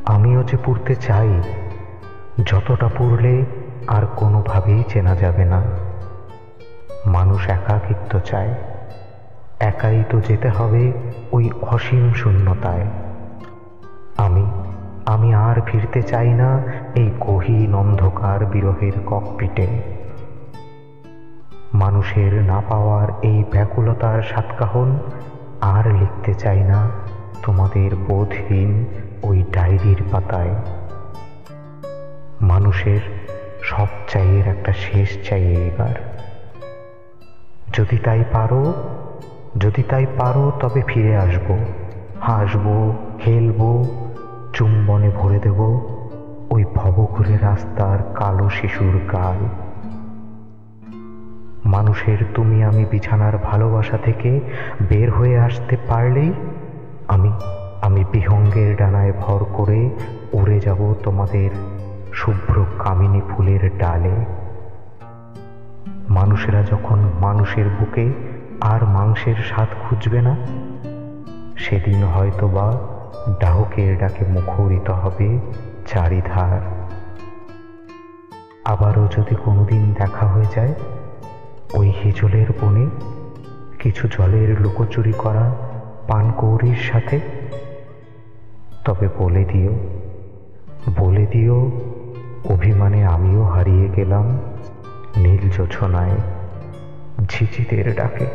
আমিও যে পুড়তে চাই, যতটা পুড়লে আর কোনোভাবেই চেনা যাবে না। মানুষ একাকিত্ব চায়, একাই তো যেতে হবে ওই অসীম শূন্যতায়। আমি আমি আর ফিরতে চাই না এই গহীন অন্ধকার বিরহের ককপিটে। মানুষের না পাওয়ার এই ব্যাকুলতার সাতকাহন আর লিখতে চাই না তোমাদের বোধহীন ওই ডায়েরির পাতায়। মানুষের সব চাইয়ের একটা শেষ চাই এইবার। যদি তাই পারো তবে ফিরে আসবো, হাসবো, খেলবো, চুম্বনে ভরে দেব ওই ভবঘুরে রাস্তার কালো শিশুর গাল। মানুষের তুমি আমি বিছানার ভালোবাসা থেকে বের হয়ে আসতে পারলেই আমি বিহঙ্গের ডানায় ভর করে উড়ে যাব তোমাদের শুভ্র কামিনী ফুলের ডালে। মানুষেরা যখন মানুষের বুকে আর মাংসের স্বাদ খুঁজবে না, সেদিন হয়তোবা ডাহুকের ডাকে মুখরিত হবে চারিধার। আবারও যদি কোনোদিন দেখা হয়ে যায় ওই হিজলের বনে কিছু জলের লুকোচুরি করা পানকৌড়ির সাথে, তবে বলে দিও অভিমানে আমিও হারিয়ে গেলাম নীল জোছনায় ঝিঝিদের ডাকে।